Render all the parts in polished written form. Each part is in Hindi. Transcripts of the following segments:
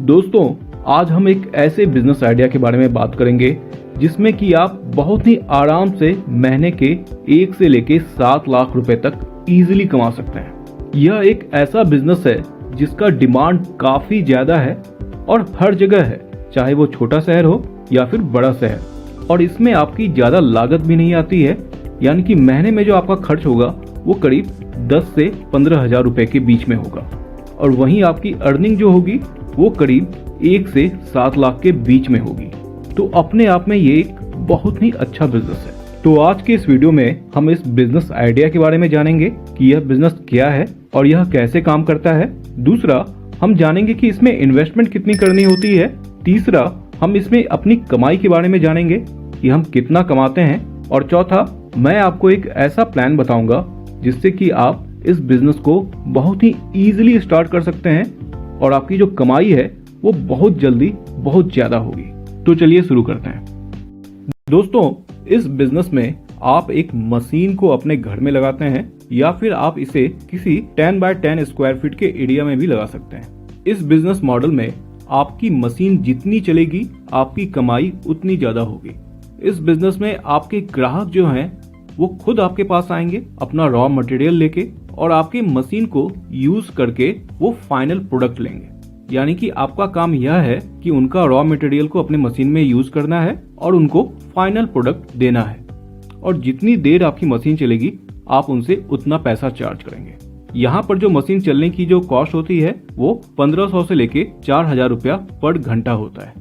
दोस्तों, आज हम एक ऐसे बिजनेस आइडिया के बारे में बात करेंगे जिसमें कि आप बहुत ही आराम से महीने के 1 से लेके 7 लाख रुपए तक इजीली कमा सकते हैं। यह एक ऐसा बिजनेस है जिसका डिमांड काफी ज्यादा है और हर जगह है, चाहे वो छोटा शहर हो या फिर बड़ा शहर। और इसमें आपकी ज्यादा लागत भी नहीं आती है, यानी कि महीने में जो आपका खर्च होगा वो करीब 10 से 15 हजार रुपए के बीच में होगा और वहीं आपकी अर्निंग जो होगी वो करीब 1 से 7 लाख के बीच में होगी। तो अपने आप में ये एक बहुत ही अच्छा बिजनेस है। तो आज के इस वीडियो में हम इस बिजनेस आइडिया के बारे में जानेंगे कि यह बिजनेस क्या है और यह कैसे काम करता है। दूसरा, हम जानेंगे कि इसमें इन्वेस्टमेंट कितनी करनी होती है। तीसरा, हम इसमें अपनी कमाई के बारे में जानेंगे कि हम कितना कमाते हैं। और चौथा, मैं आपको एक ऐसा प्लान बताऊंगा जिससे कि आप इस बिजनेस को बहुत ही इजीली स्टार्ट कर सकते हैं और आपकी जो कमाई है वो बहुत जल्दी बहुत ज्यादा होगी। तो चलिए शुरू करते हैं। दोस्तों, इस बिजनेस में आप एक मशीन को अपने घर में लगाते हैं या फिर आप इसे किसी 10 बाय 10 स्क्वायर फीट के एरिया में भी लगा सकते हैं। इस बिजनेस मॉडल में आपकी मशीन जितनी चलेगी आपकी कमाई उतनी ज्यादा होगी। इस बिजनेस में आपके ग्राहक जो हैं वो खुद आपके पास आएंगे अपना रॉ मटेरियल लेके और आपकी मशीन को यूज करके वो फाइनल प्रोडक्ट लेंगे। यानी कि आपका काम यह है कि उनका रॉ मटेरियल को अपने मशीन में यूज करना है और उनको फाइनल प्रोडक्ट देना है। और जितनी देर आपकी मशीन चलेगी आप उनसे उतना पैसा चार्ज करेंगे। यहाँ पर जो मशीन चलने की जो कॉस्ट होती है वो 1500 से लेके 4000 रुपया पर घंटा होता है,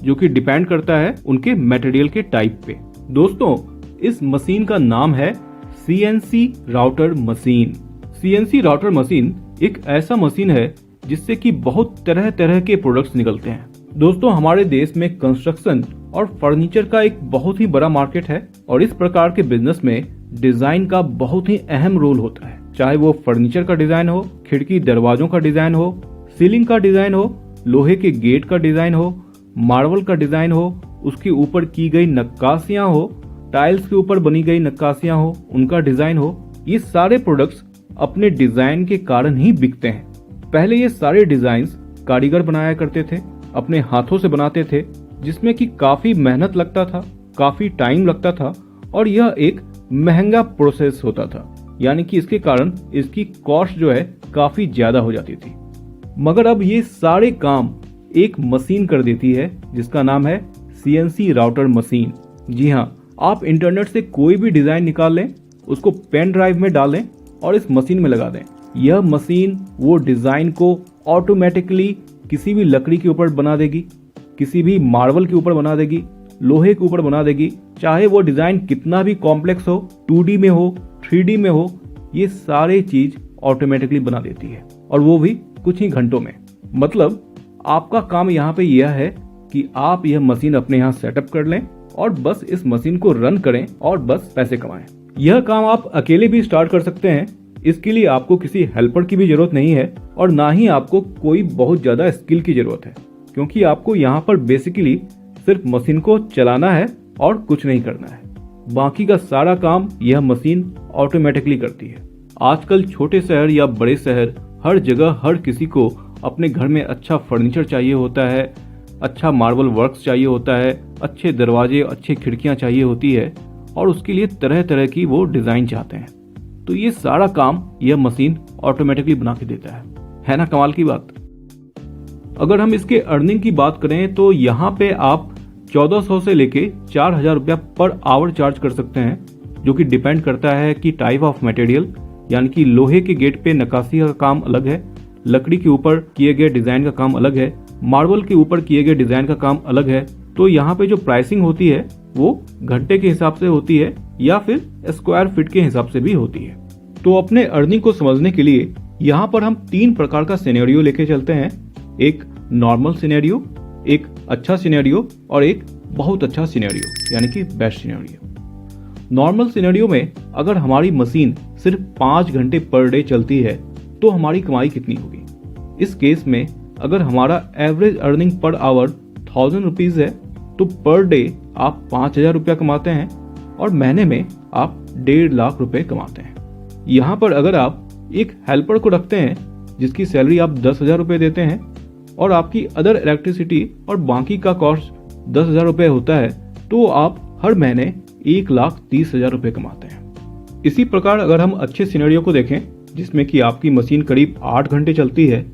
जो कि डिपेंड करता है उनके मटेरियल के टाइप पे। दोस्तों, इस मशीन का नाम है CNC router machine. CNC router machine एक ऐसा मशीन है जिससे कि बहुत तरह तरह के प्रोडक्ट्स निकलते हैं। दोस्तों, हमारे देश में कंस्ट्रक्शन और फर्नीचर का एक बहुत ही बड़ा मार्केट है और इस प्रकार के बिजनेस में डिजाइन का बहुत ही अहम रोल होता है। चाहे वो फर्नीचर का डिजाइन हो, खिड़की दरवाजों का डिजाइन हो, सीलिंग का डिजाइन हो, लोहे के गेट का डिजाइन हो, मार्बल का डिजाइन हो, उसके ऊपर की गई नक्काशियां हो, टाइल्स के ऊपर बनी गई नक्काशियां हो, उनका डिजाइन हो। ये सारे प्रोडक्ट्स अपने डिजाइन के कारण ही बिकते हैं। पहले ये सारे डिजाइन्स कारीगर बनाया करते थे, अपने हाथों से बनाते थे, जिसमें कि काफी मेहनत लगता था, काफी टाइम लगता था और यह एक महंगा प्रोसेस होता था। यानी कि इसके कारण इसकी कॉस्ट जो है काफी ज्यादा हो जाती थी। मगर अब ये सारे काम एक मशीन कर देती है जिसका नाम है CNC राउटर मशीन। जी हाँ, आप इंटरनेट से कोई भी डिजाइन निकाल लें, उसको पेन ड्राइव में डालें और इस मशीन में लगा दें। यह मशीन वो डिजाइन को ऑटोमेटिकली किसी भी लकड़ी के ऊपर बना देगी, किसी भी मार्बल के ऊपर बना देगी, लोहे के ऊपर बना देगी। चाहे वो डिजाइन कितना भी कॉम्प्लेक्स हो, 2D में हो, 3D में हो, ये सारे चीज ऑटोमेटिकली बना देती है और वो भी कुछ ही घंटों में। मतलब आपका काम यहाँ पे यह है कि आप यह मशीन अपने यहाँ सेटअप कर लें और बस इस मशीन को रन करें और बस पैसे कमाएं। यह काम आप अकेले भी स्टार्ट कर सकते हैं। इसके लिए आपको किसी हेल्पर की भी जरूरत नहीं है और ना ही आपको कोई बहुत ज्यादा स्किल की जरूरत है, क्योंकि आपको यहाँ पर बेसिकली सिर्फ मशीन को चलाना है और कुछ नहीं करना है। बाकी का सारा काम यह मशीन ऑटोमेटिकली करती है। आजकल छोटे शहर या बड़े शहर हर जगह हर किसी को अपने घर में अच्छा फर्नीचर चाहिए होता है, अच्छा मार्बल वर्क्स चाहिए होता है, अच्छे दरवाजे, अच्छी खिड़कियां चाहिए होती है और उसके लिए तरह तरह की वो डिजाइन चाहते हैं। तो ये सारा काम यह मशीन ऑटोमेटिकली बना के देता है ना कमाल की बात। अगर हम इसके अर्निंग की बात करें तो यहाँ पे आप 1400 से लेके 4000 रुपया पर आवर चार्ज कर सकते हैं, जो कि डिपेंड करता है कि टाइप ऑफ मटेरियल। यानी कि लोहे के गेट पे नक्काशी का काम अलग है, लकड़ी के ऊपर किए गए डिजाइन का काम अलग है, मार्बल के ऊपर किए गए डिजाइन का काम अलग है। तो यहाँ पे जो प्राइसिंग होती है वो घंटे के हिसाब से होती है या फिर स्क्वायर फीट के हिसाब से भी होती है। तो अपने अर्निंग को समझने के लिए यहाँ पर हम 3 प्रकार का सिनेरियो लेके चलते हैं। एक नॉर्मल सिनेरियो, एक अच्छा सिनेरियो और एक बहुत अच्छा सिनेरियो, यानी कि बेस्ट सिनेरियो। नॉर्मल सिनेरियो में अगर हमारी मशीन सिर्फ 5 घंटे पर डे चलती है तो हमारी कमाई कितनी होगी। इस केस में अगर हमारा average earning per hour 1000 rupees है तो पर डे आप 5000 रुपया कमाते हैं और महीने में आप 1.5 लाख रुपए कमाते हैं। यहाँ पर अगर आप एक हेल्पर को रखते हैं जिसकी सैलरी आप 10,000 रुपए देते हैं और आपकी अदर इलेक्ट्रिसिटी और बाकी का कॉस्ट 10,000 रुपए होता है, तो आप हर महीने 1,30,000 रुपए कमाते हैं। इसी प्रकार अगर हम अच्छे सिनेरियो को देखें जिसमें कि आपकी मशीन करीब 8 घंटे चलती है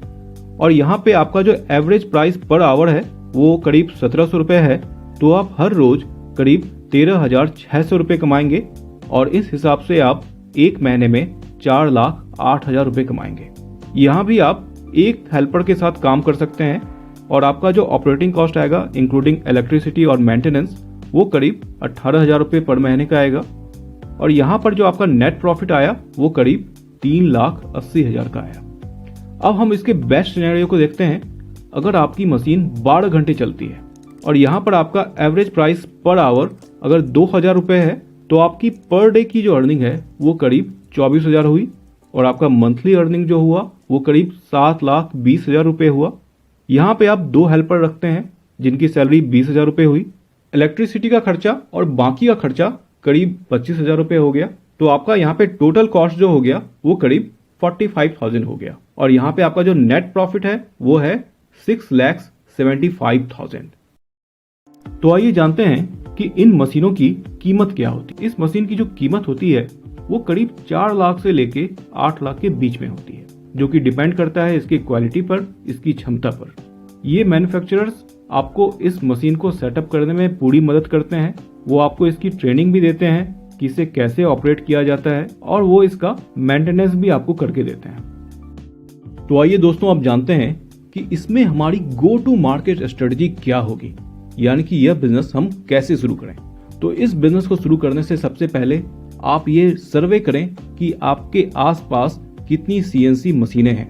और यहाँ पे आपका जो एवरेज प्राइस पर आवर है वो करीब 1,700 रुपए है, तो आप हर रोज करीब 13,600 रुपए कमाएंगे और इस हिसाब से आप एक महीने में 4,08,000 रुपए कमाएंगे। यहाँ भी आप एक हेल्पर के साथ काम कर सकते हैं और आपका जो ऑपरेटिंग कॉस्ट आएगा इंक्लूडिंग इलेक्ट्रिसिटी और मेंटेनेंस वो करीब 18,000 रुपए पर महीने का आएगा और यहाँ पर जो आपका नेट प्रॉफिट आया वो करीब 3,80,000 का आया। अब हम इसके बेस्ट सिनेरियो को देखते हैं। अगर आपकी मशीन 12 घंटे चलती है और यहाँ पर आपका एवरेज प्राइस पर आवर अगर 2,000 रुपए है, तो आपकी पर डे की जो अर्निंग है वो करीब 24,000 हुई और आपका मंथली अर्निंग जो हुआ वो करीब 7,20,000 रुपए हुआ। यहाँ पे आप 2 हेल्पर रखते हैं जिनकी सैलरी 20,000 रुपए हुई। इलेक्ट्रिसिटी का खर्चा और बाकी का खर्चा करीब 25,000 रुपए हो गया, तो आपका यहाँ पे टोटल कॉस्ट जो हो गया वो करीब 45,000 हो गया और यहाँ पे आपका जो नेट प्रॉफिट है वो है 6,75,000। तो आइए जानते हैं कि इन मशीनों की कीमत क्या होती है। इस मशीन की जो कीमत होती है वो करीब 4 लाख से लेके 8 लाख के बीच में होती है, जो कि डिपेंड करता है इसकी क्वालिटी पर, इसकी क्षमता पर। ये मैन्युफैक्चरर्स आपको इस मशीन को सेटअप करने में पूरी मदद करते हैं। वो आपको इसकी ट्रेनिंग भी देते हैं कि इसे कैसे ऑपरेट किया जाता है और वो इसका मेंटेनेंस भी आपको करके देते हैं। तो आइए दोस्तों आप जानते हैं कि इसमें हमारी गो टू मार्केट स्ट्रेटजी क्या होगी, यानी कि यह बिजनेस हम कैसे शुरू करें। तो इस बिजनेस को शुरू करने से सबसे पहले आप ये सर्वे करें कि आपके आसपास कितनी सीएनसी मशीनें हैं,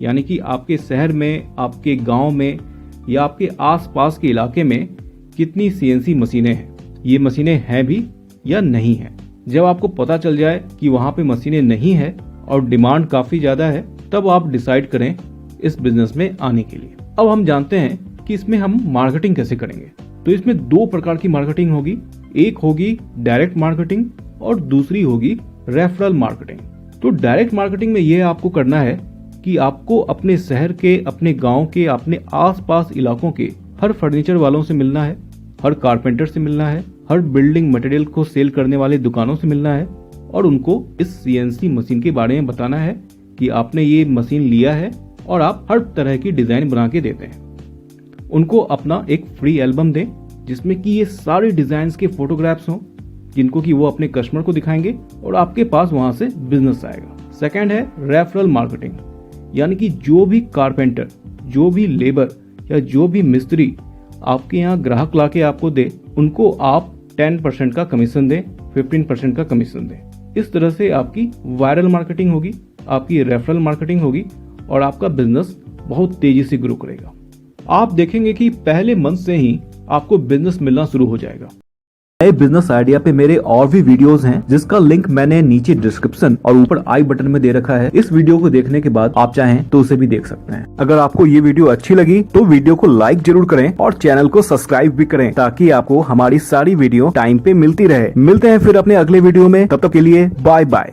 यानी कि आपके शहर में, आपके गांव में या आपके आसपास के इलाके में कितनी सीएनसी मशीनें हैं, ये मशीनें हैं भी या नहीं है। जब आपको पता चल जाए कि वहां पे मशीनें नहीं है और डिमांड काफी ज्यादा है, तब आप डिसाइड करें इस बिजनेस में आने के लिए। अब हम जानते हैं कि इसमें हम मार्केटिंग कैसे करेंगे। तो इसमें 2 प्रकार की मार्केटिंग होगी, एक होगी डायरेक्ट मार्केटिंग और दूसरी होगी रेफरल मार्केटिंग। तो डायरेक्ट मार्केटिंग में यह आपको करना है कि आपको अपने शहर के, अपने गांव के, अपने आसपास इलाकों के हर फर्नीचर वालों से मिलना है, हर कारपेंटर से मिलना है, हर बिल्डिंग मटेरियल को सेल करने वाले दुकानों से मिलना है और उनको इस सीएनसी मशीन के बारे में बताना है कि आपने ये मशीन लिया है और आप हर तरह की डिजाइन बना के देते हैं। उनको अपना एक फ्री एल्बम दें जिसमें कि ये सारे डिजाइन के फोटोग्राफ्स हों, जिनको कि वो अपने कस्टमर को दिखाएंगे और आपके पास वहां से बिजनेस आएगा। सेकंड है रेफरल मार्केटिंग, यानी कि जो भी कारपेंटर, जो भी लेबर या जो भी मिस्त्री आपके यहाँ ग्राहक लाके आपको दे, उनको आप 10% का कमीशन दें, 15% का कमीशन दें। इस तरह से आपकी वायरल मार्केटिंग होगी, आपकी रेफरल मार्केटिंग होगी और आपका बिजनेस बहुत तेजी से ग्रो करेगा। आप देखेंगे कि पहले मंथ से ही आपको बिजनेस मिलना शुरू हो जाएगा। नए बिजनेस आइडिया पे मेरे और भी वीडियोस हैं जिसका लिंक मैंने नीचे डिस्क्रिप्शन और ऊपर आई बटन में दे रखा है। इस वीडियो को देखने के बाद आप चाहें तो उसे भी देख सकते हैं। अगर आपको ये वीडियो अच्छी लगी तो वीडियो को लाइक जरूर करें और चैनल को सब्सक्राइब भी करें ताकि आपको हमारी सारी वीडियो टाइम पे मिलती रहे। मिलते हैं फिर अपने अगले वीडियो में, तब तक के लिए बाय बाय।